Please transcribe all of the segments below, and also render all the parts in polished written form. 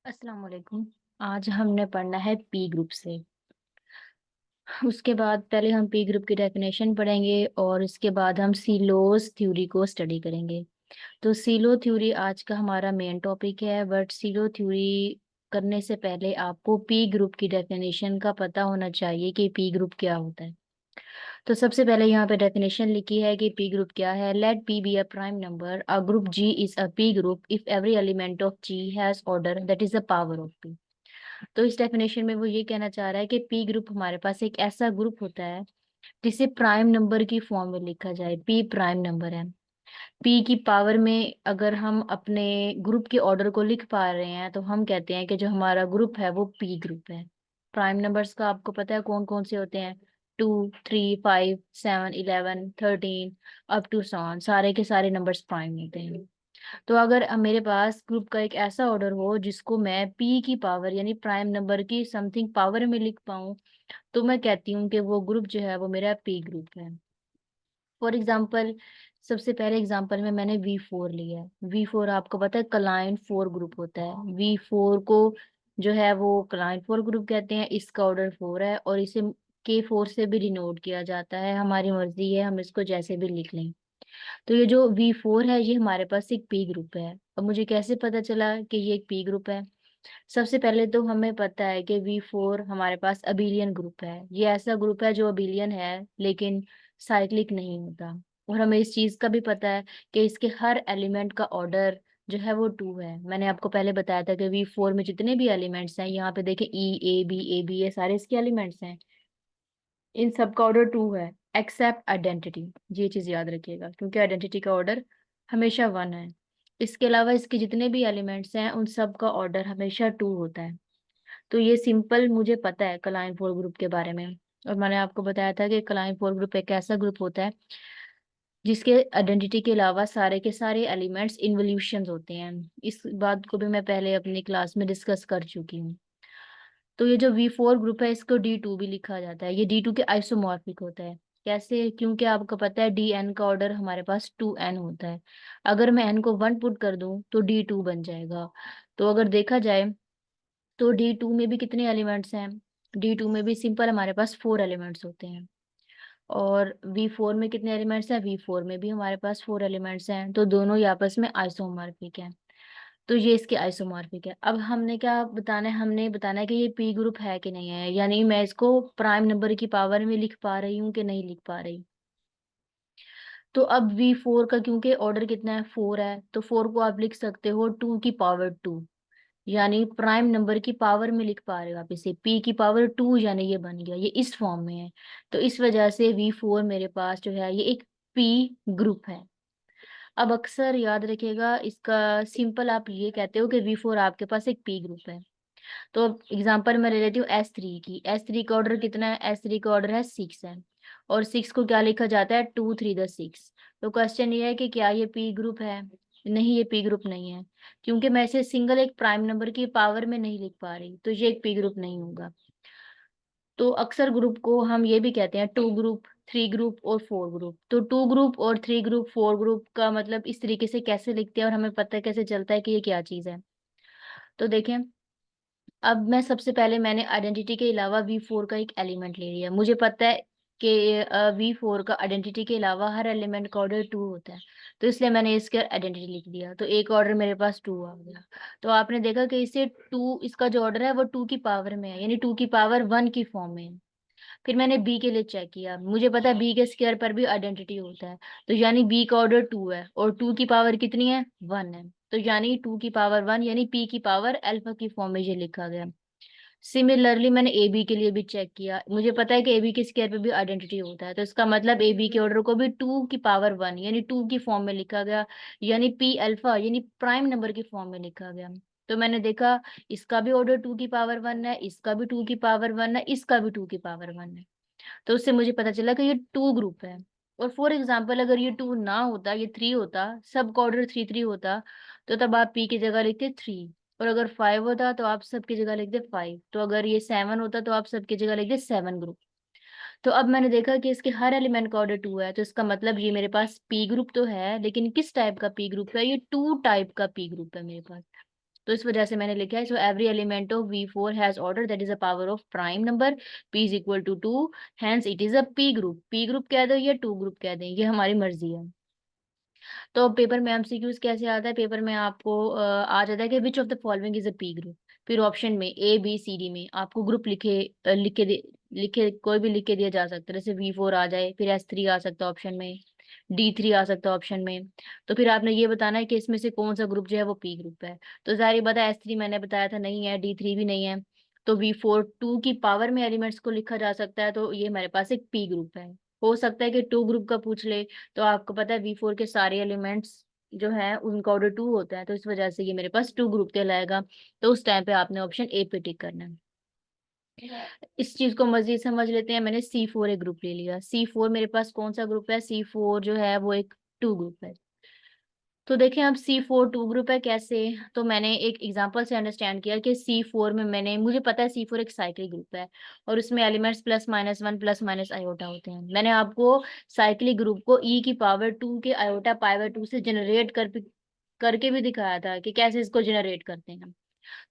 अस्सलाम वालेकुम। आज हमने पढ़ना है पी ग्रुप से। उसके बाद पहले हम पी ग्रुप की डेफिनेशन पढ़ेंगे और उसके बाद हम सीलोस थ्योरी को स्टडी करेंगे। तो सीलो थ्योरी आज का हमारा मेन टॉपिक है, बट सीलो थ्योरी करने से पहले आपको पी ग्रुप की डेफिनेशन का पता होना चाहिए कि पी ग्रुप क्या होता है। तो सबसे पहले यहाँ पे डेफिनेशन लिखी है कि पी ग्रुप क्या है। Let P be a prime number, a group G is a P group if every element of G has order that is the power of P. तो इस डेफिनेशन में वो ये कहना चाह रहा है कि पी ग्रुप हमारे पास एक ऐसा ग्रुप होता है जिसे प्राइम नंबर की फॉर्म में लिखा जाए। पी प्राइम नंबर है। पी की पावर में अगर हम अपने ग्रुप के ऑर्डर को लिख पा रहे हैं तो हम कहते हैं कि जो हमारा ग्रुप है वो पी ग्रुप है। प्राइम नंबर्स का आपको पता है कौन कौन से होते हैं? 2, 3, 5, 7, 11, 13 अप टू सॉन, सारे के सारे नंबर्स प्राइम होते हैं। तो अगर मेरे पास ग्रुप का एक ऐसा ऑर्डर हो जिसको मैं पी की पावर यानी प्राइम नंबर की समथिंग पावर में लिख पाऊं, तो मैं कहती हूँ कि वो ग्रुप जो है वो मेरा पी ग्रुप है। फॉर एग्जाम्पल, सबसे पहले एग्जाम्पल में मैंने V4 लिया है। V4 आपको पता है क्लाइन फोर ग्रुप होता है। V4 को जो है वो क्लाइन फोर ग्रुप कहते हैं। इसका ऑर्डर 4 है और इसे K4 से भी डिनोट किया जाता है। हमारी मर्जी है, हम इसको जैसे भी लिख लें। तो ये जो V4 है ये हमारे पास एक पी ग्रुप है। अब मुझे कैसे पता चला कि ये एक पी ग्रुप है? सबसे पहले तो हमें पता है कि V4 हमारे पास अबिलियन ग्रुप है। ये ऐसा ग्रुप है जो अबिलियन है लेकिन साइक्लिक नहीं होता। और हमें इस चीज का भी पता है कि इसके हर एलिमेंट का ऑर्डर जो है वो 2 है। मैंने आपको पहले बताया था कि V4 में जितने भी एलिमेंट्स हैं, यहाँ पे देखें E A B ये सारे इसके एलिमेंट्स हैं। इन सब का ऑर्डर 2 है एक्सेप्ट आइडेंटिटी। ये चीज याद रखिएगा क्योंकि आइडेंटिटी का ऑर्डर हमेशा 1 है। इसके अलावा इसके जितने भी एलिमेंट्स हैं उन सब का ऑर्डर हमेशा 2 होता है। तो ये सिंपल मुझे पता है क्लाइन फोर ग्रुप के बारे में। और मैंने आपको बताया था कि क्लाइन फोर ग्रुप एक ऐसा ग्रुप होता है जिसके आइडेंटिटी के अलावा सारे के सारे एलिमेंट्स इन्वोल्यूशंस होते हैं। इस बात को भी मैं पहले अपनी क्लास में डिस्कस कर चुकी हूँ। तो ये जो V4 ग्रुप है इसको D2 भी लिखा जाता है। ये D2 के आइसोमॉर्फिक होता है। कैसे? क्योंकि आपको पता है DN का ऑर्डर हमारे पास 2n होता है। अगर मैं n को 1 पुट कर दूं तो D2 बन जाएगा। तो अगर देखा जाए तो D2 में भी कितने एलिमेंट्स हैं? D2 में भी सिंपल हमारे पास 4 एलिमेंट्स होते हैं। और V4 में कितने एलिमेंट्स हैं? V4 में भी हमारे पास 4 एलिमेंट्स हैं। तो दोनों ही आपस में आइसोमॉर्फिक हैं। तो ये इसके आइसोमॉर्फिक है। अब हमने क्या बताना है? हमने बताना है कि ये पी ग्रुप है कि नहीं है, यानी मैं इसको प्राइम नंबर की पावर में लिख पा रही हूँ कि नहीं लिख पा रही। तो अब V4 का क्योंकि ऑर्डर कितना है? 4 है, तो 4 को आप लिख सकते हो 2 की पावर 2, यानी प्राइम नंबर की पावर में लिख पा रहे हो आप इसे। P की पावर 2 यानी ये बन गया, ये इस फॉर्म में है। तो इस वजह से V4 मेरे पास जो है ये एक पी ग्रुप है। अब अक्सर याद रखिएगा इसका सिंपल आप ये कहते हो कि V4 आपके पास एक पी ग्रुप है। तो अब एग्जांपल मैं ले लेती हूँ S3 की। S3 का ऑर्डर कितना है? S3 का ऑर्डर है 6 है। और 6 को क्या लिखा जाता है? 2 3 6। तो क्वेश्चन ये है कि क्या ये पी ग्रुप है? नहीं, ये पी ग्रुप नहीं है क्योंकि मैं इसे सिंगल एक प्राइम नंबर की पावर में नहीं लिख पा रही, तो ये एक पी ग्रुप नहीं होगा। तो अक्सर ग्रुप को हम ये भी कहते हैं 2 ग्रुप, 3 ग्रुप और 4 ग्रुप। तो 2 ग्रुप और 3 ग्रुप 4 ग्रुप का मतलब इस तरीके से कैसे लिखते हैं और हमें पता कैसे चलता है कि ये क्या चीज़ है? तो देखें, अब मैं सबसे पहले मैंने आइडेंटिटी के अलावा V4 का एक एलिमेंट ले लिया। मुझे पता है कि V4 का आइडेंटिटी के अलावा हर एलिमेंट का ऑर्डर 2 होता है। तो इसलिए मैंने इसके आइडेंटिटी लिख दिया, तो एक ऑर्डर मेरे पास 2 आ गया। तो आपने देखा कि इसे 2, इसका जो ऑर्डर है वो 2 की पावर में है, यानी 2 की पावर 1 की फॉर्म में है। फिर मैंने बी के लिए चेक किया, मुझे पता है बी के स्क्वायर पर भी आइडेंटिटी होता है। तो यानी बी का ऑर्डर 2 है और 2 की पावर कितनी है? 1 है। तो यानी 2 की पावर 1 यानी पी की पावर अल्फा की फॉर्म में ये लिखा गया। सिमिलरली मैंने ए बी के लिए भी चेक किया। मुझे पता है कि ए बी के स्क्वायर पे भी आइडेंटिटी होता है, तो इसका मतलब ए बी के ऑर्डर को भी 2 की पावर 1 यानी 2 की फॉर्म में लिखा गया, यानी पी अल्फा यानी प्राइम नंबर की फॉर्म में लिखा गया। तो मैंने देखा इसका भी ऑर्डर 2 की पावर 1 है, इसका भी 2 की पावर 1 है, इसका भी 2 की पावर 1 है। तो उससे मुझे पता चला कि ये 2 ग्रुप है। और फॉर एग्जाम्पल अगर ये 2 ना होता, ये 3 होता, सब का ऑर्डर 3 3 होता, तो तब आप पी की जगह लिखते 3। और अगर 5 होता तो आप सबकी जगह लिखते 5। तो अगर ये 7 होता तो आप सबकी जगह लिखते 7 ग्रुप। तो अब मैंने देखा कि इसके हर एलिमेंट का ऑर्डर 2 है, तो इसका मतलब ये मेरे पास पी ग्रुप तो है, लेकिन किस टाइप का पी ग्रुप है? ये 2 टाइप का पी ग्रुप है मेरे पास। तो इस वजह से मैंने लिखा है, so every element of V4 has order that is a power of prime number, P is equal to 2, hence it is a P group. P group कह दो या 2 ग्रुप कह दें, ये हमारी मर्जी है। तो पेपर में एमसीक्यूज कैसे आता है, पेपर में आपको आ जाता है कि which of the following is a P group. फिर ऑप्शन में A B C D में आपको ग्रुप लिखे कोई भी लिख के दिया जा सकता है, जैसे V4 आ जाए, फिर S3 आ सकता है ऑप्शन में, D3 आ सकता है ऑप्शन में। तो फिर आपने ये बताना है कि इसमें से कौन सा ग्रुप जो है वो P ग्रुप है। तो जाहिर बात है S3 मैंने बताया था नहीं है, D3 भी नहीं है, तो V4 2 की पावर में एलिमेंट्स को लिखा जा सकता है, तो ये हमारे पास एक P ग्रुप है। हो सकता है कि 2 ग्रुप का पूछ ले, तो आपको पता है V4 के सारे एलिमेंट्स जो है उनका ऑर्डर 2 होता है, तो इस वजह से ये मेरे पास 2 ग्रुप कहलाएगा। तो उस टाइम पे आपने ऑप्शन ए पे टिक करना है। इस चीज को मजीद समझ लेते हैं। मैंने C4 एक ग्रुप ले लिया, C4 मेरे पास कौन सा ग्रुप है, C4 जो है वो एक 2 ग्रुप है। तो देखें अब C4 2 ग्रुप है कैसे। तो मैंने एक एग्जांपल से अंडरस्टैंड किया कि C4 में मुझे पता है C4 एक साइक्लिक ग्रुप है, और उसमें एलिमेंट्स +-1 +- आयोटा होते हैं। मैंने आपको साइक्लिक ग्रुप को e⁻² के आयोटा π/2 से जनरेट करके भी दिखाया था कि कैसे इसको जनरेट करते हैं।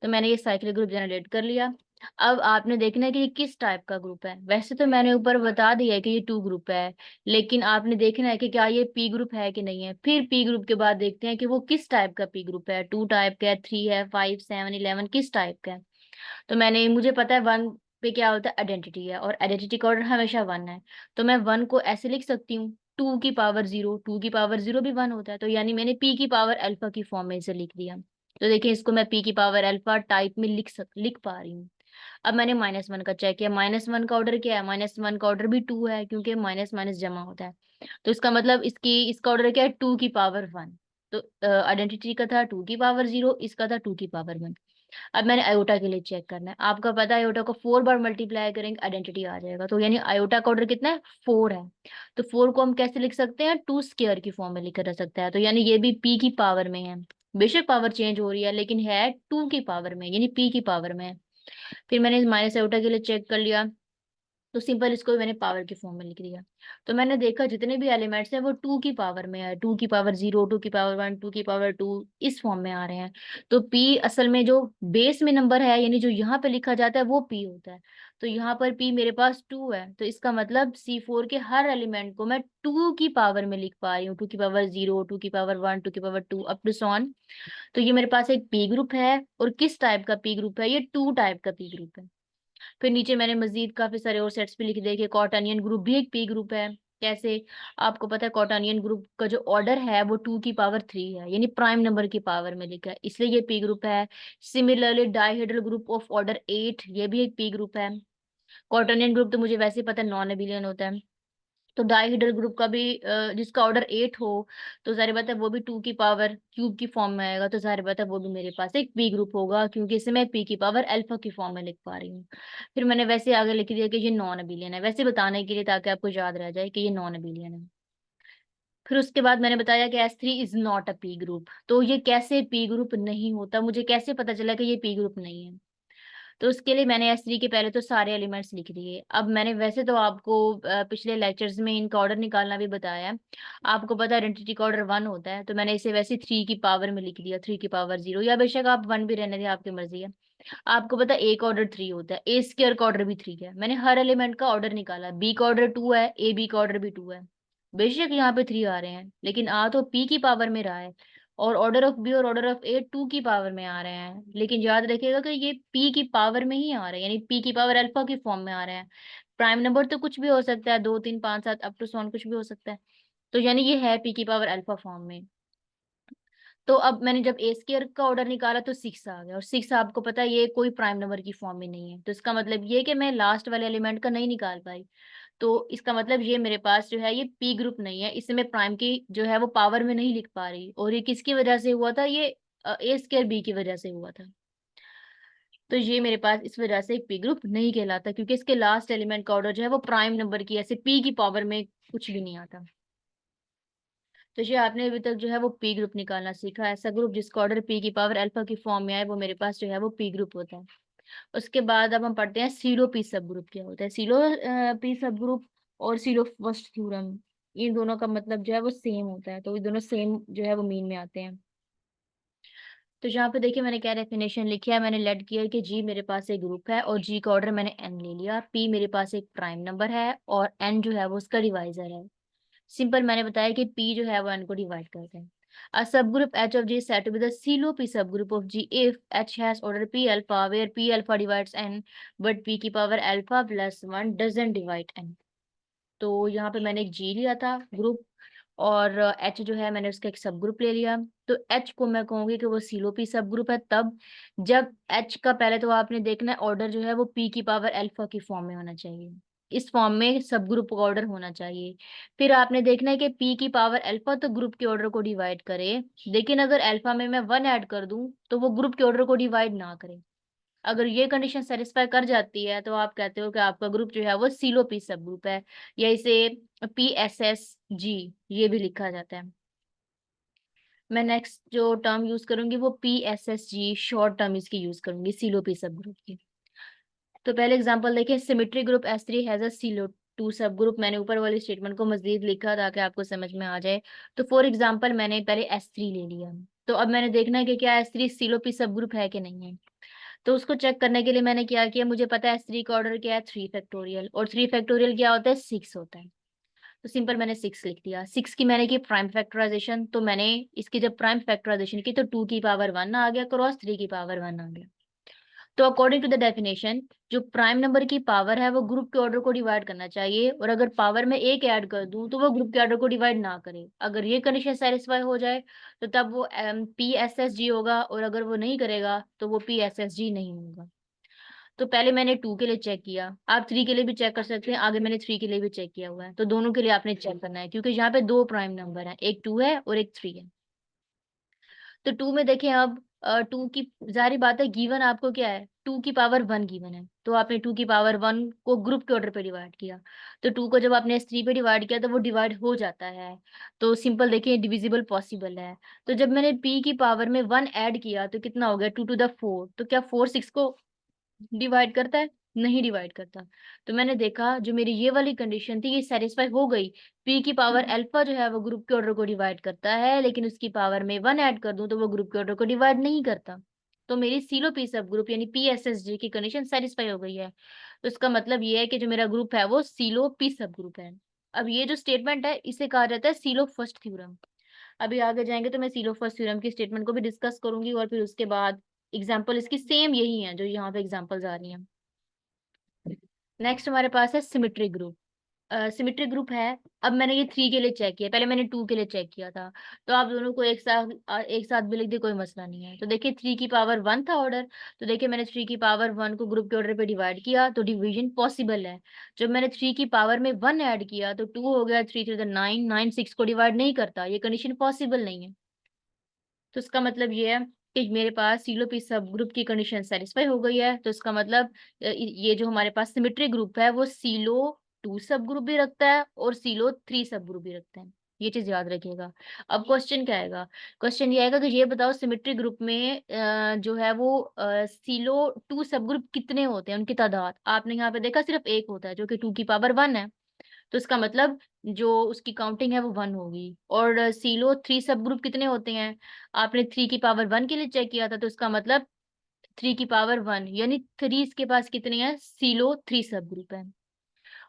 तो मैंने ये साइक्लिक ग्रुप जनरेट कर लिया। अब आपने देखना है कि ये किस टाइप का ग्रुप है। वैसे तो मैंने ऊपर बता दिया है कि ये 2 ग्रुप है, लेकिन आपने देखना है कि क्या ये P ग्रुप है कि नहीं है। फिर P ग्रुप के बाद देखते हैं कि वो किस टाइप का P ग्रुप है, 2 टाइप का है, 3 है, 5 7 11 किस टाइप का है। तो मुझे पता है 1 पे क्या होता है, आइडेंटिटी है, और आइडेंटिटी का ऑर्डर हमेशा 1 है। तो मैं 1 को ऐसे लिख सकती हूँ, 2 की पावर 0, 2 की पावर 0 भी 1 होता है, तो यानी मैंने P की पावर अल्फा की फॉर्म में इसे लिख दिया। तो देखिए इसको मैं P की पावर अल्फा टाइप में लिख पा रही हूँ। अब मैंने -1 का चेक किया, -1 का ऑर्डर क्या है, -1 का ऑर्डर भी 2 है, क्योंकि माइनस माइनस जमा होता है। तो इसका मतलब इसका ऑर्डर क्या है, 2 की पावर 1। तो आइडेंटिटी का था 2 की पावर 0, इसका था 2 की पावर 1। अब मैंने आयोटा के लिए चेक करना है। आपका पता है आयोटा को 4 बार मल्टीप्लाई करेंगे आइडेंटिटी आ जाएगा, तो यानी आयोटा का ऑर्डर कितना है, 4 है। तो 4 को हम कैसे लिख सकते हैं, 2 स्क्वायर की फॉर्म में लिखा जा सकता है, तो यानी ये भी P की पावर में है। बेशक पावर चेंज हो रही है, लेकिन है 2 की पावर में, यानी P की पावर में है। फिर मैंने माइनस आयोटा के लिए चेक कर लिया, तो सिंपल इसको भी मैंने पावर के फॉर्म में लिख दिया। तो मैंने देखा जितने भी एलिमेंट्स हैं वो 2 की पावर में है, 2 की पावर 0, 2 की पावर 1, 2 की पावर 2 इस फॉर्म में आ रहे हैं। तो P असल में जो बेस में नंबर है, यानी जो यहाँ पे लिखा जाता है वो P होता है। तो यहाँ पर P मेरे पास 2 है, तो इसका मतलब C4 के हर एलिमेंट को मैं 2 की पावर में लिख पा रही हूँ, 2 की पावर 0, 2 की पावर 1, 2 की पावर 2 अप टू सॉन। तो ये मेरे पास एक P ग्रुप है, और किस टाइप का P ग्रुप है, ये 2 टाइप का P ग्रुप है। फिर नीचे मैंने मजीद काफी सारे और सेट्स भी लिख दिए कि कॉटानियन ग्रुप भी एक P ग्रुप है। कैसे, आपको पता है कॉटानियन ग्रुप का जो ऑर्डर है वो 2 की पावर 3 है, यानी प्राइम नंबर की पावर में लिखा है, इसलिए ये P ग्रुप है। Similarly dihedral group of order 8, ये भी एक P ग्रुप है। कॉटानियन ग्रुप तो मुझे वैसे ही पता है नॉन एबिलियन होता है। तो डाइहेड्रल ग्रुप का भी जिसका ऑर्डर 8 हो, तो जाहिर बात है वो भी 2 की पावर क्यूब की फॉर्म में आएगा, तो जाहिर बात है वो भी मेरे पास एक P ग्रुप होगा, क्योंकि इसे मैं P की पावर अल्फा की फॉर्म में लिख पा रही हूँ। फिर मैंने वैसे आगे लिख दिया कि ये नॉन अबिलियन है, वैसे बताने के लिए ताकि आपको याद रह जाए कि ये नॉन अबिलियन है। फिर उसके बाद मैंने बताया कि S3 is not a P group. तो ये कैसे P ग्रुप नहीं होता, मुझे कैसे पता चला कि ये P ग्रुप नहीं है। तो उसके लिए मैंने S3 के पहले तो सारे एलिमेंट्स लिख दिए। अब मैंने वैसे तो आपको पिछले लेक्चर्स में इनका ऑर्डर निकालना भी बताया है। आपको पता है आइडेंटिटी का ऑर्डर 1 होता है, तो मैंने इसे वैसे 3 की पावर में लिख दिया, 3 की पावर 0, या बेशक आप 1 भी रहने दें, आपकी मर्जी है। आपको पता है A का ऑर्डर 3 होता है, A स्क्वायर का ऑर्डर भी 3 है। मैंने हर एलिमेंट का ऑर्डर निकाला, B का ऑर्डर 2 है, AB का ऑर्डर भी 2 है। बेशक यहाँ पे 3 आ रहे हैं, लेकिन आ तो P की पावर में रहा है, और ऑर्डर ऑफ बी और ऑर्डर ऑफ ए 2 की पावर में आ रहे हैं। लेकिन याद रखिएगा कि ये P की पावर में ही आ रहे हैं, यानी P की पावर अल्फा की फॉर्म में आ रहे हैं। प्राइम नंबर तो कुछ भी हो सकता है, 2 3 5 7 अप टू सॉन कुछ भी हो सकता है। तो यानी ये है P की पावर अल्फा फॉर्म में। तो अब मैंने जब ए स्क्वायर का ऑर्डर निकाला तो 6 आ गया, और 6 आपको पता है ये कोई प्राइम नंबर की फॉर्म में नहीं है, तो इसका मतलब ये कि मैं लास्ट वाले एलिमेंट का नहीं निकाल पाई। तो इसका मतलब ये मेरे पास जो है ये P ग्रुप नहीं है, इसे मैं प्राइम की जो है वो पावर में नहीं लिख पा रही, और ये किसकी वजह से हुआ था, ये ए स्क्वायर बी की वजह से हुआ था। तो ये मेरे पास इस वजह से एक P ग्रुप नहीं कहलाता, क्योंकि इसके लास्ट एलिमेंट का ऑर्डर जो है वो प्राइम नंबर की, ऐसे P की पावर में कुछ भी नहीं आता। तो ये आपने अभी तक जो है वो P ग्रुप निकालना सीखा। ऐसा ग्रुप जिसका ऑर्डर P की पावर अल्फा की फॉर्म में आए, वो मेरे पास जो है वो P ग्रुप होता है। उसके बाद अब हम पढ़ते हैं सीलो P सब ग्रुप क्या होता है। सीलो P सब ग्रुप और सीलो फर्स्ट थ्योरम, इन दोनों का मतलब जो है वो सेम होता है, तो ये दोनों सेम जो है वो मीन में आते हैं। तो यहाँ पे देखिए मैंने क्या डेफिनेशन लिखी है, मैंने लेट किया कि जी मेरे पास एक ग्रुप है और जी का ऑर्डर मैंने एन ले लिया, पी मेरे पास एक प्राइम नंबर है और एन जो है वो उसका डिवाइजर है। सिंपल मैंने बताया कि पी जो है वो एन को डिवाइड करता है। A subgroup H of G is said to be the CLO P subgroup of G if H has order P alpha where P alpha divides N but P की power alpha plus 1 doesn't divide N। तो यहाँ पे मैंने एक G लिया था group और H जो है मैंने उसका एक सब ग्रुप ले लिया। तो H को मैं कहूंगी कि वो सीलो पी सब ग्रुप है तब जब H का पहले तो आपने देखना है ऑर्डर जो है वो P की पावर अल्फा की फॉर्म में होना चाहिए, इस फॉर्म में सब ग्रुप का ऑर्डर होना चाहिए। फिर आपने देखना है कि P की पावर अल्फा तो ग्रुप के ऑर्डर को डिवाइड करे, लेकिन अगर अल्फा में मैं 1 ऐड कर दूं तो वो ग्रुप के ऑर्डर को डिवाइड ना करे। अगर ये कंडीशन सेटिस्फाई कर जाती है तो आप कहते हो कि आपका ग्रुप जो है वो सीलो पी सब ग्रुप है, या इसे PSSG ये भी लिखा जाता है। मैं नेक्स्ट जो टर्म यूज करूंगी वो PSSG शॉर्ट टर्म इसकी यूज करूंगी सीलो पी सब ग्रुप की। तो पहले एग्जांपल देखें, symmetry group S3 has a Sylow two subgroup. मैंने ऊपर वाली स्टेटमेंट को मजीद लिखा ताकि आपको समझ में आ जाए। तो फॉर एग्जांपल मैंने पहले S3 ले लिया, तो अब मैंने देखना है कि क्या S3 सीलो पी सब ग्रुप है कि नहीं है। तो उसको चेक करने के लिए मैंने क्या किया, मुझे पता है S3 का ऑर्डर क्या है 3 फैक्टोरियल, और 3 फैक्टोरियल क्या होता है 6 होता है। तो सिंपल मैंने 6 लिख दिया। 6 की मैंने की प्राइम फैक्टराइजेशन, तो मैंने इसकी जब प्राइम फैक्टराइजेशन की तो 2 की पावर 1 आ गया क्रॉस 3 की पावर 1 आ गया। तो अकॉर्डिंग टू द डेफिनेशन जो प्राइम नंबर की पावर है वो ग्रुप के ऑर्डर को डिवाइड करना चाहिए, और अगर पावर में एक ऐड कर दूं तो वो ग्रुप के ऑर्डर को डिवाइड ना करे। अगर ये कंडीशन सेटिस्फाई हो जाए तो तब वो PSSG होगा, और अगर वो नहीं करेगा तो वो PSSG नहीं होगा। तो पहले मैंने 2 के लिए चेक किया, आप 3 के लिए भी चेक कर सकते हैं, आगे मैंने 3 के लिए भी चेक किया हुआ है। तो दोनों के लिए आपने चेक करना है क्योंकि यहाँ पे दो प्राइम नंबर है, एक 2 है और एक 3 है। तो 2 में देखें अब 2 की जारी बात है गिवन आपको क्या है 2 की पावर 1 गिवन है, तो आपने 2 की पावर 1 को ग्रुप के ऑर्डर पे डिवाइड किया। तो 2 को जब आपने S3 पे डिवाइड किया तो वो डिवाइड हो जाता है। तो सिंपल देखिए डिविजिबल पॉसिबल है। तो जब मैंने P की पावर में 1 ऐड किया तो कितना हो गया 2 टू द 4, तो क्या 4 6 को डिवाइड करता है, नहीं डिवाइड करता। तो मैंने देखा जो मेरी ये वाली कंडीशन थी ये सेटिस्फाई हो गई। पी की पावर अल्फा जो है वो ग्रुप के ऑर्डर को डिवाइड करता है, लेकिन उसकी पावर में 1 ऐड कर दूं तो वो ग्रुप के ऑर्डर को डिवाइड नहीं करता। तो मेरी सीलो पी सब ग्रुप यानी PSSG की कंडीशन सेटिस्फाई हो गई है। तो इसका मतलब ये है कि जो मेरा ग्रुप है वो सीलो पी सब ग्रुप है। अब ये जो स्टेटमेंट है इसे कहा जाता है सीलो फर्स्ट थ्योरम। अभी आगे जाएंगे तो मैं सीलो फर्स्ट थ्योरम की स्टेटमेंट को भी डिस्कस करूंगी, और फिर उसके बाद एग्जाम्पल इसकी सेम यही है जो यहाँ पे एग्जाम्पल्स आ रही हैं। नेक्स्ट हमारे पास है सिमेट्रिक ग्रुप। सिमेट्रिक ग्रुप है। अब मैंने ये 3 के लिए चेक किया, पहले मैंने 2 के लिए चेक किया था। तो आप दोनों को एक साथ भी लिख दे कोई मसला नहीं है। तो देखिए 3 की पावर 1 था ऑर्डर, तो देखिए मैंने 3 की पावर 1 को ग्रुप के ऑर्डर पे डिवाइड किया तो डिवीजन पॉसिबल है। जब मैंने 3 की पावर में 1 ऐड किया तो 2 हो गया, 3 3 9, 9 6 को डिवाइड नहीं करता, ये कंडीशन पॉसिबल नहीं है। तो इसका मतलब ये है कि मेरे पास सीलो पी सब ग्रुप की कंडीशन सेटिस्फाई हो गई है। तो इसका मतलब ये जो हमारे पास सिमेट्रिक ग्रुप है वो सीलो 2 सब ग्रुप भी रखता है और सीलो 3 सब ग्रुप भी रखता है। ये चीज याद रखिएगा। अब क्वेश्चन क्या आएगा, क्वेश्चन ये आएगा कि ये बताओ सिमेट्रिक ग्रुप में जो है वो सीलो 2 सब ग्रुप कितने होते हैं, उनकी तादाद। आपने यहाँ पे देखा सिर्फ एक होता है जो कि 2 की पावर 1 है, तो इसका मतलब जो उसकी काउंटिंग है वो 1 होगी। और सीलो 3 सब ग्रुप कितने होते हैं, आपने 3 की पावर 1 के लिए चेक किया था, तो इसका मतलब 3 की पावर 1 यानी 3 इसके पास कितने हैं सीलो 3 सब ग्रुप है।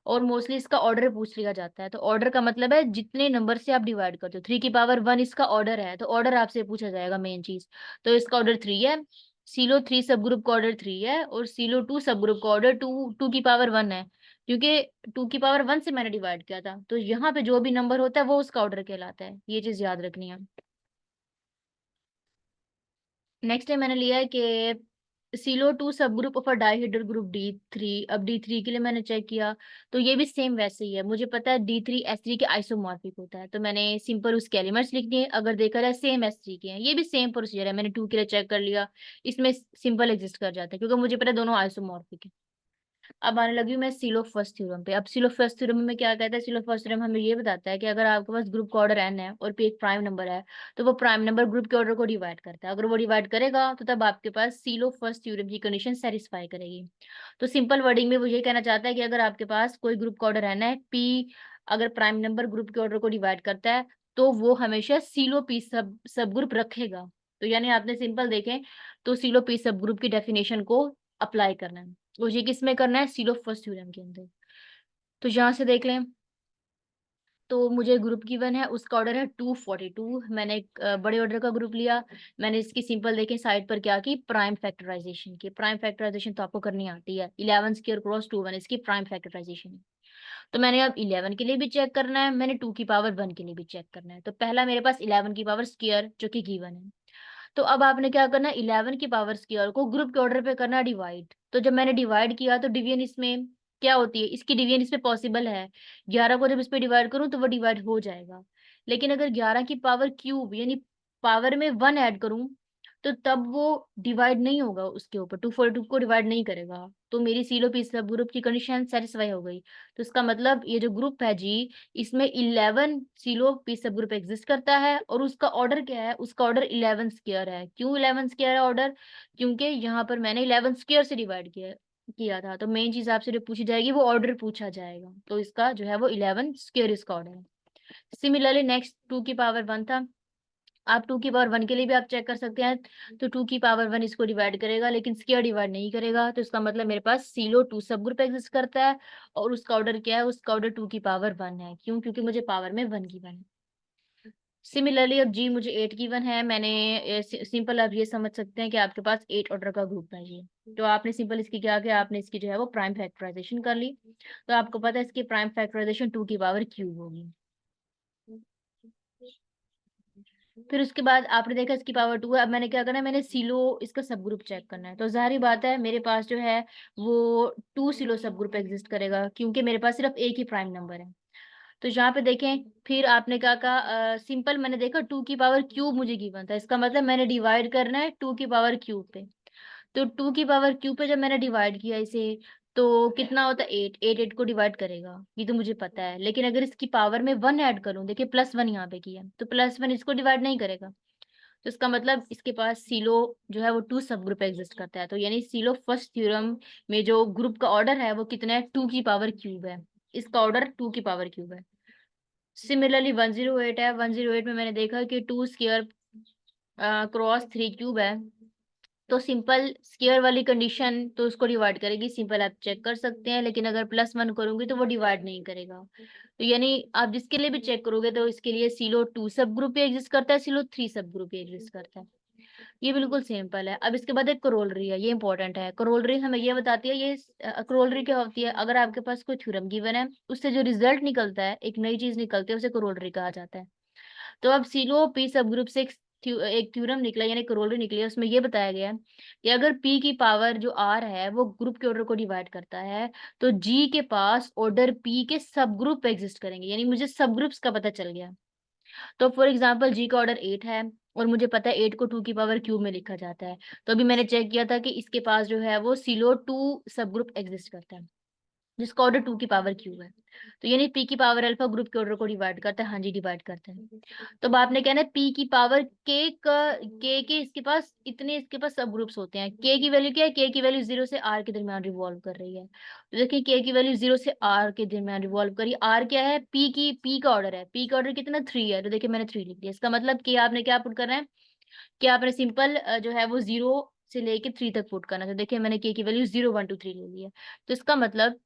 और मोस्टली इसका ऑर्डर पूछ लिया जाता है, तो ऑर्डर का मतलब है जितने नंबर से आप डिवाइड करते हो। 3 की पावर 1 इसका ऑर्डर है, तो ऑर्डर आपसे पूछा जाएगा मेन चीज। तो इसका ऑर्डर 3 है, सीलो 3 सब ग्रुप का ऑर्डर 3 है, और सीलो 2 सब ग्रुप का ऑर्डर 2 2 की पावर 1 है। क्योंकि 2 की पावर 1 से मैंने डिवाइड किया था, तो यहाँ पे जो भी नंबर होता है वो उसका ऑर्डर कहलाता है, ये चीज याद रखनी है। नेक्स्ट है मैंने लिया है कि सीलो 2 सब group of a dihedral group D3। अब D3 के लिए मैंने चेक किया तो ये भी सेम वैसे ही है। मुझे पता है D3 S3 के आइसोमॉर्फिक होता है, तो मैंने सिंपल उसके एलिमेंट्स लिख दिए। अगर देखा जाए सेम S3 के हैं, ये भी सेम प्रोसीजर है। मैंने 2 के लिए चेक कर लिया, इसमें सिंपल एग्जिस्ट कर जाता है क्योंकि मुझे पता है दोनों आइसोमॉर्फिक है। अब आने लगी हूँ मैं सिलो फर्स्ट थ्योरम पे। अब सिलो फर्स्ट थ्योरम में क्या कहता है, सिलो फर्स्ट थ्योरम हमें ये बताता है कि अगर आपके पास ग्रुप का ऑर्डर n है और पे एक प्राइम नंबर है, तो वो प्राइम नंबर ग्रुप के ऑर्डर को डिवाइड करता है। अगर वो डिवाइड करेगा तो तब आपके पास सिलो फर्स्ट थ्योरम की कंडीशन सेटिस्फाई करेगी। तो सिंपल वर्डिंग में वो ये कहना चाहता है कि अगर आपके पास कोई ग्रुप का ऑर्डर n है, p अगर प्राइम नंबर ग्रुप के ऑर्डर को डिवाइड करता है तो वो हमेशा सिलो p सब सब ग्रुप रखेगा। तो यानी आपने सिंपल देखें तो सीलो पी सब ग्रुप की डेफिनेशन को अप्लाई करना है, और ये किस में करना है, सीलो फर्स्ट थ्योरम के अंदर। तो यहाँ से देख लें, तो मुझे ग्रुप गिवन है, उसका ऑर्डर है 242। मैंने एक बड़े ऑर्डर का ग्रुप लिया। मैंने इसकी सिंपल देखें साइड पर क्या की, प्राइम फैक्टराइजेशन की। प्राइम फैक्टराइजेशन तो आपको करनी आती है, 11 स्क्वायर क्रॉस 2 1 इसकी प्राइम फैक्टराइजेशन है। तो मैंने अब 11 के लिए भी चेक करना है, मैंने 2 की पावर 1 के लिए भी चेक करना है। तो पहला मेरे पास 11 की पावर स्क्वायर जो कि गिवन है। तो अब आपने क्या करना है, 11 की पावर स्क्वायर को ग्रुप के ऑर्डर पे करना है डिवाइड। तो जब मैंने डिवाइड किया तो डिवीजन इसमें क्या होती है, इसकी डिवीजन इसमें पॉसिबल है। 11 को जब इस पे डिवाइड करूं तो वो डिवाइड हो जाएगा। लेकिन अगर 11 की पावर क्यूब यानी पावर में 1 ऐड करूं तो तब वो डिवाइड नहीं होगा, उसके ऊपर 242 को डिवाइड नहीं करेगा। तो मेरी सीलो पी सब ग्रुप की कंडीशन सेटिस्फाई हो गई। तो इसका मतलब ये जो ग्रुप है जी, इसमें 11 सीलो पी सब ग्रुप एग्जिस्ट करता है, और उसका ऑर्डर क्या है, उसका ऑर्डर 11 स्क्वायर है। क्यों 11 स्क्वायर है ऑर्डर, क्योंकि यहाँ पर मैंने 11 स्क्वायर से डिवाइड किया था। तो मेन चीज आपसे जो पूछी जाएगी वो ऑर्डर पूछा जाएगा, तो इसका जो है वो 11 स्क्वायर इसका ऑर्डर है। सिमिलरली नेक्स्ट 2 की पावर 1 था। आप 2 की पावर 1 के लिए भी आप चेक कर सकते हैं। तो 2 की पावर 1 इसको डिवाइड करेगा, लेकिन स्क्वायर डिवाइड नहीं करेगा। तो इसका मतलब मेरे पास सीलो 2 सब ग्रुप एग्जिस्ट करता है, और उसका ऑर्डर क्या है, उसका ऑर्डर 2 की पावर 1 है। क्यों, क्योंकि मुझे पावर में 1 गिवन है। सिमिलरली अब जी मुझे 8 गिवन है। मैंने सिंपल आप ये समझ सकते हैं कि आपके पास 8 ऑर्डर का ग्रुप है ये। तो आपने सिंपल इसकी क्या किया, आपने इसकी जो है वो प्राइम फैक्टराइजेशन कर ली। तो आपको पता है इसकी प्राइम फैक्टराइजेशन 2 की पावर क्यूब होगी। फिर उसके बाद आपने देखा इसकी पावर 2 है। अब मैंने क्या करना है, मैंने सिलो इसका सब ग्रुप चेक करना है। तो जाहिर बात है मेरे पास जो है वो 2 सिलो सब ग्रुप एग्जिस्ट करेगा, क्योंकि मेरे पास सिर्फ एक ही प्राइम नंबर है। तो यहाँ पे देखें, फिर आपने क्या कहा, सिंपल मैंने देखा 2 की पावर क्यूब मुझे गिवन था, इसका मतलब मैंने डिवाइड करना है 2 की पावर क्यूब पे। तो 2 की पावर क्यूब पे जब मैंने डिवाइड किया इसे, तो कितना होता है, 8 8 8 को डिवाइड करेगा, ये तो मुझे पता है। लेकिन अगर इसकी पावर में 1 ऐड करूं, देखिए +1 यहाँ पे किया, तो +1 इसको डिवाइड नहीं करेगा। तो इसका मतलब इसके पास सीलो जो है वो 2 सब ग्रुप एग्जिस्ट करता है। तो यानी सीलो फर्स्ट थ्योरम में जो ग्रुप का ऑर्डर है वो कितना है, 2 की पावर क्यूब है। इसका ऑर्डर 2 की पावर क्यूब है। सिमिलरली 108 है। 108 में मैंने देखा कि 2 स्क्वायर क्रॉस 3 क्यूब है। तो सिंपल स्क्वायर वाली कंडीशन तो उसको डिवाइड करेगी, सिंपल आप चेक कर सकते हैं। लेकिन अगर +1 करूंगी तो वो डिवाइड नहीं करेगा। तो यानी आप जिसके लिए भी चेक करोगे तो इसके लिए सीलो 2 सब ग्रुप भी एग्जिस्ट करता है, सीलो 3 सब ग्रुप भी एग्जिस्ट करता है। ये बिल्कुल सिंपल है। अब इसके बाद एक करोलरी है, ये इंपॉर्टेंट है। करोलरी हमें ये बताती है, ये करोलरी क्या होती है, अगर आपके पास कोई थ्योरम गिवन है उससे जो रिजल्ट निकलता है, एक नई चीज निकलती है, उसे करोलरी कहा जाता है। तो अब सीलो पी सब ग्रुप से एक थ्योरम निकला यानी करोलरी निकली है, उसमें ये बताया गया है कि अगर पी की पावर जो आर है वो ग्रुप के ऑर्डर को डिवाइड करता है, तो जी के पास ऑर्डर पी के सब ग्रुप एग्जिस्ट करेंगे। यानी मुझे सब ग्रुप्स का पता चल गया। तो फॉर एग्जाम्पल जी का ऑर्डर 8 है, और मुझे पता है 8 को 2 की पावर क्यूब में लिखा जाता है। तो अभी मैंने चेक किया था कि इसके पास जो है वो सिलो 2 सब ग्रुप एग्जिस्ट करता है, जिसका ऑर्डर 2 की पावर क्यूब है। तो यानी पी की पावर अल्फा ग्रुप के ऑर्डर को डिवाइड करता है। हाँ जी, डिवाइड करता है। तो अब आपने कहना है पी की पावर के इसके पास इतने, इसके पास सब ग्रुप्स होते हैं। के की वैल्यू क्या है, के की वैल्यू 0 से आर के दरमियान रिवॉल्व कर रही है। तो देखिए के की वैल्यू 0 से आर के दरमियान रिवॉल्व करी। आर क्या है, पी का ऑर्डर है। पी का ऑर्डर कितना, 3 है। तो देखिए मैंने 3 लिख दिया। इसका मतलब कि आपने क्या पुट करना है, कि आपने सिंपल जो है वो 0 से लेके 3 तक पुट करना है। तो देखिए मैंने के की वैल्यू 0 1 2 3 ले ली है। तो इसका मतलब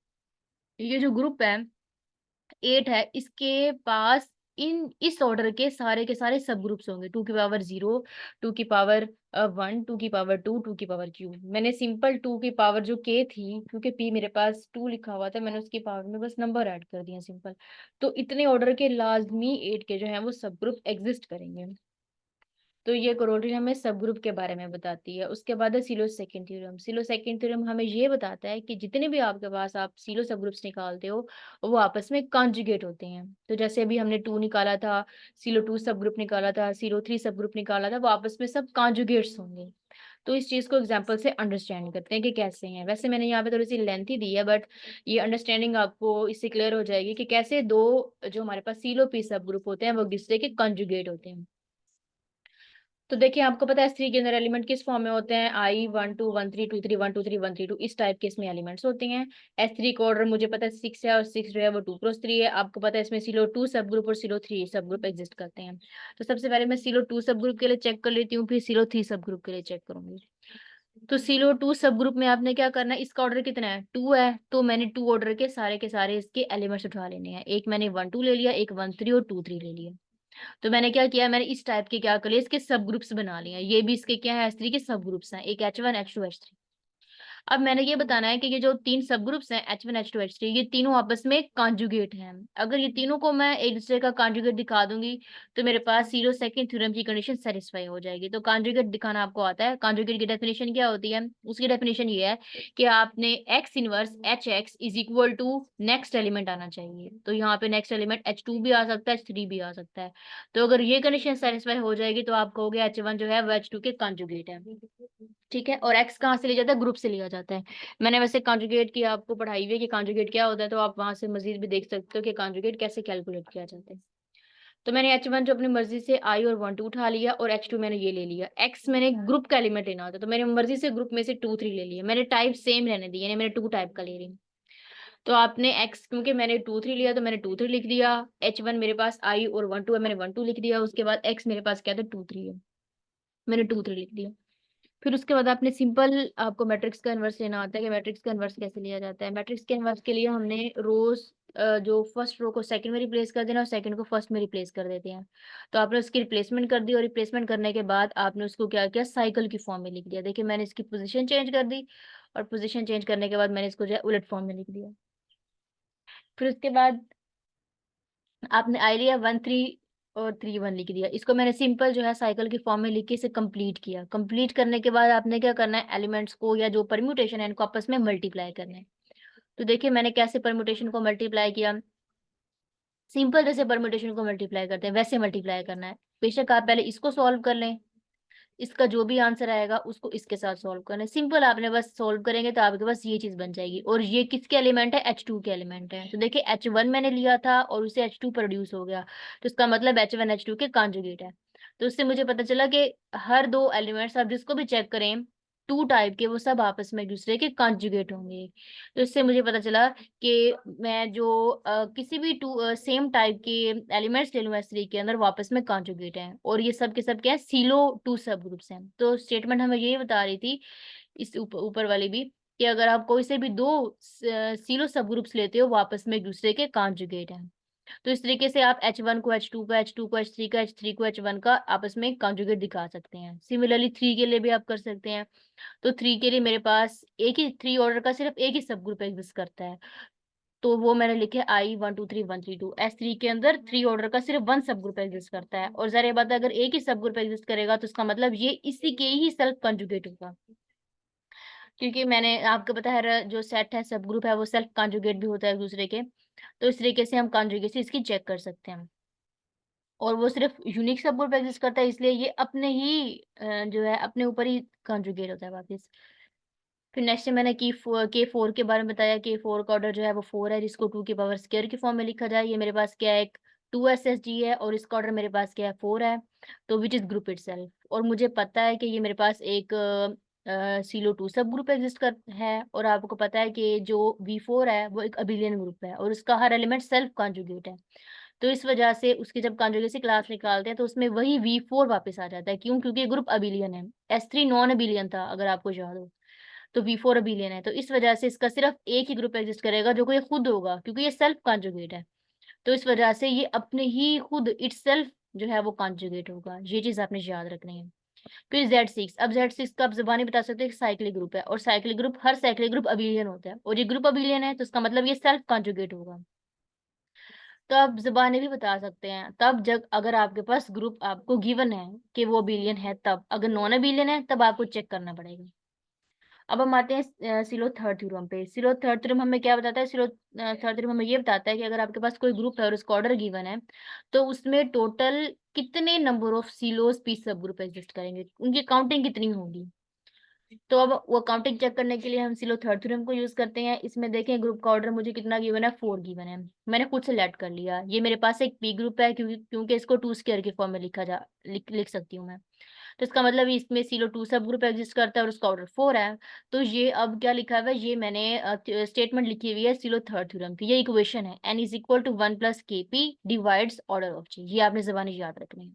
ये जो ग्रुप है 8 है, इसके पास इन इस ऑर्डर के सारे सब ग्रुप्स होंगे। 2 की पावर 0, 2 की पावर 1, 2 की पावर 2, 2 की पावर क्यूब। मैंने सिंपल 2 की पावर जो के थी, क्योंकि पी मेरे पास 2 लिखा हुआ था, मैंने उसकी पावर में बस नंबर ऐड कर दिया सिंपल। तो इतने ऑर्डर के लाजमी 8 के जो है वो सब ग्रुप एग्जिस्ट करेंगे। तो ये करोलरी हमें सब ग्रुप के बारे में बताती है। उसके बाद है सिलो सेकंड थ्योरम। सिलो सेकंड थ्योरम हमें ये बताता है कि जितने भी आपके पास आप सिलो सब ग्रुप्स निकालते हो वो आपस में कॉन्जुगेट होते हैं। तो जैसे अभी हमने 2 निकाला था, सिलो 2 सब ग्रुप निकाला था, सिलो 3 सब ग्रुप निकाला था, वो आपस में सब कॉन्जुगेट्स होंगे। तो इस चीज को एग्जाम्पल से अंडरस्टैंड करते हैं कि कैसे हैं। वैसे मैंने यहाँ पे थोड़ी सी लेंथ ही दी है, बट ये अंडरस्टैंडिंग आपको इससे क्लियर हो जाएगी कि कैसे दो जो हमारे पास सिलो पी सब ग्रुप होते हैं वो एक दूसरे के कॉन्जुगेट होते हैं। तो देखिए आपको पता है S3 के अंदर एलिमेंट किस फॉर्म में होते हैं, I 1 2 1 3 2 3 1 2 3 1 3 2, इस टाइप के इसमें एलिमेंट्स होते हैं। S3 का ऑर्डर मुझे पता है 6 है, और 6 जो है वो 2 × 3 है। आपको पता है इसमें सिलो 2 सब ग्रुप और सिलो 3 सब ग्रुप एग्जिस्ट करते हैं। तो सबसे पहले मैं सिलो 2 सब ग्रुप के लिए चेक कर लेती हूँ, फिर सिलो 3 सब ग्रुप के लिए चेक करूंगी। तो सिलो 2 सब ग्रुप में आपने क्या करना है, इसका ऑर्डर कितना है, 2 है, तो मैंने 2 ऑर्डर के सारे इसके एलिमेंट्स उठा लेने हैं। एक मैंने 1 2 ले लिया, एक 1 3 और 2 3 ले लिया। तो मैंने क्या किया, मैंने इस टाइप के क्या कर लिया, इसके सब ग्रुप्स बना लिए हैं। ये भी इसके क्या है, S3 के सब ग्रुप्स हैं, एक H1 H2 H3। अब मैंने ये बताना है कि ये जो 3 सब ग्रुप्स हैं H1 H2 H3, ये तीनों आपस में कॉन्जुगेट हैं। अगर ये तीनों को मैं एक दूसरे का कॉन्जुगेट दिखा दूंगी तो मेरे पास जीरो सेकंड थ्योरम की कंडीशन सेटिस्फाई हो जाएगी। तो कॉन्जुगेट दिखाना आपको आता है। कॉन्जुगेट की डेफिनेशन क्या होती है, उसकी डेफिनेशन ये है कि आपने x inverse HX is equal to next element आना चाहिए। तो यहाँ पे नेक्स्ट एलिमेंट H2 भी आ सकता है, H3 भी आ सकता है। तो अगर ये कंडीशन सेटिस्फाई हो जाएगी तो आप कहोगे H1 जो है वो H2 के कॉन्जुगेट है। ठीक है, और x कहाँ से लिया जाता है, ग्रुप से लिया जाता है। मैंने वैसे कॉन्जुगेट की आपको पढ़ाई हुई है कि कॉन्जुगेट क्या होता है, तो आप वहां से मजीद भी देख सकते हो कि कॉन्जुगेट कैसे कैलकुलेट किया जाता है। तो मैंने H1 जो अपनी मर्जी से I और 1 2 उठा लिया, और H2 मैंने ये ले लिया। x मैंने ग्रुप का एलिमेंट लेना होता है, तो मैंने मर्जी से ग्रुप में से 2 3 ले लिया। मैंने टाइप सेम रहने दी, यानी मैंने 2 टाइप का ले रही हूँ। तो आपने x, क्योंकि मैंने 2 3 लिया तो मैंने 2 3 लिख दिया। H1 मेरे पास I और 1 2 है, मैंने 1 2 लिख दिया। उसके बाद x मेरे पास क्या था, 2 3 है, मैंने 2 3 लिख दिया। फिर उसके बाद आपने सिंपल, आपको मैट्रिक्स का इन्वर्स लेना आता है कि मैट्रिक्स का इन्वर्स कैसे लिया जाता है। मैट्रिक्स के इन्वर्स के लिए हमने रोज जो फर्स्ट रो को सेकंड में रिप्लेस कर देना और सेकंड को फर्स्ट में रिप्लेस कर देते हैं। तो आपने उसकी रिप्लेसमेंट कर दी, और रिप्लेसमेंट करने के बाद आपने उसको क्या किया, साइकिल की फॉर्म में लिख दिया। देखिए मैंने इसकी पोजीशन चेंज कर दी, और पोजीशन चेंज करने के बाद मैंने इसको जो है उलट फॉर्म में लिख दिया। फिर उसके बाद आपने आई लिया 1 3 और 3 1 लिख दिया। इसको मैंने सिंपल जो है साइकिल की फॉर्म में लिख के इसे कंप्लीट किया। कंप्लीट करने के बाद आपने क्या करना है, एलिमेंट्स को या जो परम्यूटेशन है इनको आपस में मल्टीप्लाई करना है। तो देखिए मैंने कैसे परम्यूटेशन को मल्टीप्लाई किया, सिंपल जैसे परम्यूटेशन को मल्टीप्लाई करते हैं वैसे मल्टीप्लाई करना है। बेशक आप पहले इसको सॉल्व कर लें, इसका जो भी आंसर आएगा उसको इसके साथ सॉल्व करना है। सिंपल, आपने बस सॉल्व करेंगे तो आपके पास ये चीज बन जाएगी। और ये किसके एलिमेंट है, H2 के एलिमेंट है। तो देखिए H1 मैंने लिया था और उसे H2 प्रोड्यूस हो गया, तो इसका मतलब H1 H2 के कॉन्जुगेट है। तो इससे मुझे पता चला कि हर दो एलिमेंट्स आप जिसको भी चेक करें टू टाइप के, वो सब आपस में एक दूसरे के कॉन्जुगेट होंगे। तो इससे मुझे पता चला कि मैं जो किसी भी टू सेम टाइप के एलिमेंट्स ले लूँ S3 के अंदर, वापस में कॉन्जुगेट हैं। और ये सब के सब क्या है, सीलो 2 सब ग्रुप्स हैं। तो स्टेटमेंट हमें यही बता रही थी इस ऊपर वाली भी, कि अगर आप कोई से भी दो सीलो सब ग्रुप्स लेते हो, वापस में एक दूसरे के कॉन्जुगेट हैं। तो इस तरीके से आप H1 को H2 का, H2 को H3 का, H3 को H1 का आपस में कॉन्जुगेट दिखा सकते हैं। सिमिलरली 3 के लिए भी आप कर सकते हैं। तो 3 के लिए मेरे पास एक ही 3 ऑर्डर का सिर्फ एक ही सब ग्रुप एग्जिस्ट करता है, तो वो मैंने लिखे I 1 2 3 1 3 2। S3 के अंदर 3 ऑर्डर का सिर्फ 1 सब ग्रुप एग्जिस्ट करता है। और जरा ये बात है, अगर एक ही सब ग्रुप एग्जिस्ट करेगा तो इसका मतलब ये इसी के ही सेल्फ कंजुगेट होगा। क्योंकि मैंने आपको बताया जो सेट है सब ग्रुप है वो सेल्फ कंजुगेट भी होता है एक दूसरे के। तो इस तरीके से हम कंजुगेसी इसकी चेक कर सकते हैं। और वो सिर्फ यूनिक सब ग्रुप एग्जिस्ट करता है, इसलिए ये अपने ही जो है अपने ऊपर ही कंजुगेट होता है वापस। फिर नेक्स्ट मैंने K4 के बारे में बताया। K4 का ऑर्डर जो है वो 4 है, जिसको 2 की पावर स्क्वायर की फॉर्म में लिखा जाए। ये मेरे पास क्या है, एक 2SSG है, और इसका ऑर्डर मेरे पास क्या है, 4 है। तो विच इज ग्रुप इटसेल्फ। और मुझे पता है कि ये मेरे पास एक सीलो 2 सब ग्रुप एग्जिस्ट कर है। और आपको पता है कि जो V4 है वो एक अबिलियन ग्रुप है, और उसका हर एलिमेंट सेल्फ कॉन्जुगेट है। तो इस वजह से उसकी जब कॉन्जुगेसी क्लास निकालते हैं तो उसमें वही V4 वापस आ जाता है। क्यों, क्योंकि ग्रुप अबिलियन है। S3 नॉन अबिलियन था अगर आपको याद हो, तो V4 अबिलियन है। तो इस वजह से इसका सिर्फ एक ही ग्रुप एग्जिस्ट करेगा जो कि ये खुद होगा, क्योंकि ये सेल्फ कॉन्जुगेट है। तो इस वजह से ये अपने ही खुद इटसेल्फ जो है वो कॉन्जुगेट होगा। ये चीज आपने याद रखनी है। फिर Z6, अब Z6 का आप जुबानी बता सकते हैं साइक्लिक ग्रुप है, और साइक्लिक ग्रुप हर साइक्लिक ग्रुप अबिलियन होता है, और ये ग्रुप अबिलियन है तो इसका मतलब ये सेल्फ कॉन्जुगेट होगा। तो आप जुबानी भी बता सकते हैं तब जब अगर आपके पास ग्रुप आपको गिवन है कि वो अबिलियन है, तब अगर नॉन अबिलियन है तब आपको चेक करना पड़ेगा। अब हम आते हैं सिलो थर्ड थ्योरम पे। सिलो थर्ड थ्योरम हमें क्या बताता है, सिलो थर्ड थ्योरम हमें ये बताता है कि अगर आपके पास कोई ग्रुप है और उसका ऑर्डर गिवन है, तो उसमें टोटल कितने नंबर ऑफ सिलोस पी सब ग्रुप एग्जिस्ट करेंगे, उनकी काउंटिंग कितनी होगी। तो अब वो काउंटिंग चेक करने के लिए हम सिलो थर्ड थ्योरम को यूज करते हैं। इसमें देखें ग्रुप का ऑर्डर मुझे कितना गिवन है, 4 गिवन है। मैंने खुद सेलेक्ट कर लिया, ये मेरे पास एक पी ग्रुप है, क्योंकि इसको 2 स्क्वायर के फॉर्म में लिख सकती हूँ मैं। तो इसका मतलब इसमें सिलो 2 सब ग्रुप एग्जिस्ट करता है और उसका ऑर्डर 4 है। तो ये अब क्या लिखा हुआ है, ये मैंने स्टेटमेंट लिखी हुई है सिलो थर्ड थ्योरम की। ये इक्वेशन है, n is equal to 1 plus K P divides order of G. ये आपने जबानी याद रखनी है।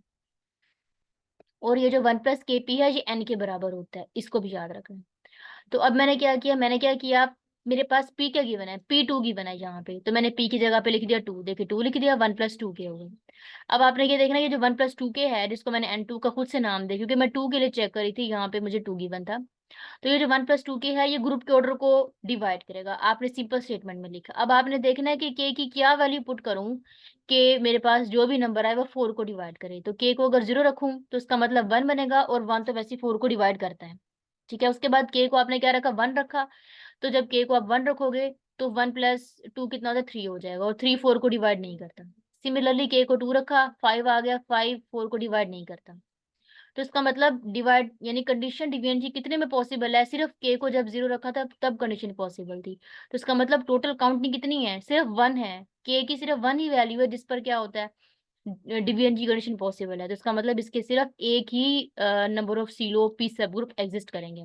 और ये जो 1 प्लस के पी है ये n के बराबर होता है, इसको भी याद रखना है। तो अब मैंने क्या किया, मेरे पास p क्या गिवन है, p2 गिवन है यहाँ पे। तो मैंने p की जगह पे लिख दिया 2, देखिए 2 लिख दिया, 1 प्लस 2 के हो गए। अब आपने क्या देखना है, ये जो 1 प्लस 2 के है, जिसको मैंने n2 का खुद से नाम दिया, क्योंकि मैं 2 के लिए चेक करी थी, यहाँ पे मुझे 2 गिवन था। तो ये जो 1 प्लस 2 के है, ये ग्रुप के ऑर्डर को डिवाइड करेगा, आपने सिंपल स्टेटमेंट में लिखा। अब आपने देखना है कि k की क्या वैल्यू पुट करूं कि मेरे पास जो भी नंबर आए वो 4 को डिवाइड करे। तो k को अगर 0 रखूं तो इसका मतलब 1 बनेगा, और 1 तो वैसे 4 को डिवाइड करता है। ठीक है, उसके बाद k को आपने क्या रखा, 1 रखा। तो जब k को आप 1 रखोगे तो 1 प्लस 2 कितना होता है, 3 हो जाएगा, और 3 4 को डिवाइड नहीं करता। सिमिलरली k को 2 रखा, 5 आ गया, 5 4 को डिवाइड नहीं करता। तो इसका मतलब डिवाइड यानी कंडीशन डिवीजन कितने में पॉसिबल है, सिर्फ के को जब 0 रखा था तब कंडीशन पॉसिबल थी। तो इसका मतलब टोटल काउंटिंग कितनी है, सिर्फ 1 है। के की सिर्फ 1 ही वैल्यू है जिस पर क्या होता है, डिवीजन की कंडीशन पॉसिबल है। तो इसका मतलब इसके सिर्फ एक ही नंबर ऑफ सीलो पी सब ग्रुप एग्जिस्ट करेंगे।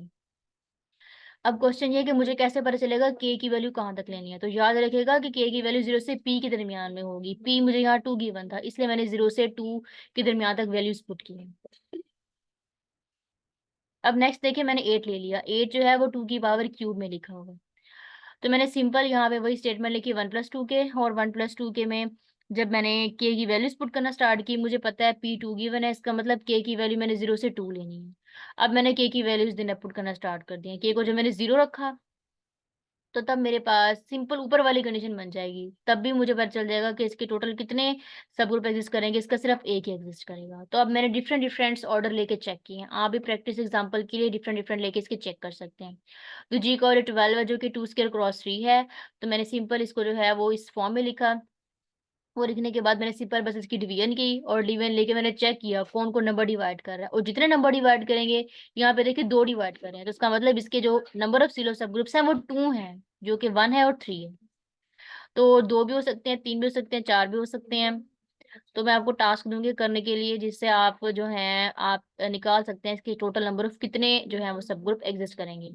अब क्वेश्चन ये है कि मुझे कैसे पता चलेगा के की वैल्यू कहाँ तक लेनी है। तो याद रखेगा कि के की वैल्यू 0 से पी के दरमियान में होगी। पी मुझे यहाँ 2 गिवन था, इसलिए मैंने 0 से 2 के दरमियान तक वैल्यूज पुट की है। अब नेक्स्ट देखिए, मैंने 8 ले लिया। 8 जो है वो 2 की पावर क्यूब में लिखा होगा। तो मैंने सिंपल यहाँ पे वही स्टेटमेंट लिखी 1 प्लस 2 के, और 1 प्लस 2 के में जब मैंने के की वैल्यूज पुट करना स्टार्ट की, मुझे पता है पी 2 गिवन है, इसका मतलब के की वैल्यू मैंने 0 से 2 लेनी है। अब मैंने के की वैल्यूज देना पुट करना स्टार्ट कर दिया। के को जब मैंने 0 रखा तो तब मेरे पास सिंपल ऊपर वाली कंडीशन बन जाएगी, तब भी मुझे पता चल जाएगा कि इसके टोटल कितने सब ग्रुप एग्जिस्ट करेंगे, इसका सिर्फ एक ही एग्जिस्ट करेगा। तो अब मैंने डिफरेंट डिफरेंट ऑर्डर लेके चेक किए हैं, आप भी प्रैक्टिस एग्जांपल के लिए डिफरेंट डिफरेंट लेके इसके चेक कर सकते हैं। तो जी का और 12 है जो कि 2 स्क्वायर क्रॉस 3 है। तो मैंने सिंपल इसको जो है वो इस फॉर्म में लिखा। वो लिखने के बाद मैंने सिंपल बस इसकी डिवीजन की, और डिवीजन लेके मैंने चेक किया कौन कौन नंबर डिवाइड कर रहा है, और जितने नंबर डिवाइड करेंगे, यहाँ पे देखिए 2 डिवाइड कर रहे हैं, तो इसका मतलब इसके जो नंबर ऑफ सिलो सब ग्रुप्स हैं वो 2 हैं, जो कि 1 है और 3 है। तो 2 भी हो सकते हैं, 3 भी हो सकते हैं, 4 भी हो सकते हैं। तो मैं आपको टास्क दूंगी करने के लिए, जिससे आप जो है आप निकाल सकते हैं इसके टोटल नंबर ऑफ कितने जो है वो सब ग्रुप एग्जिस्ट करेंगे।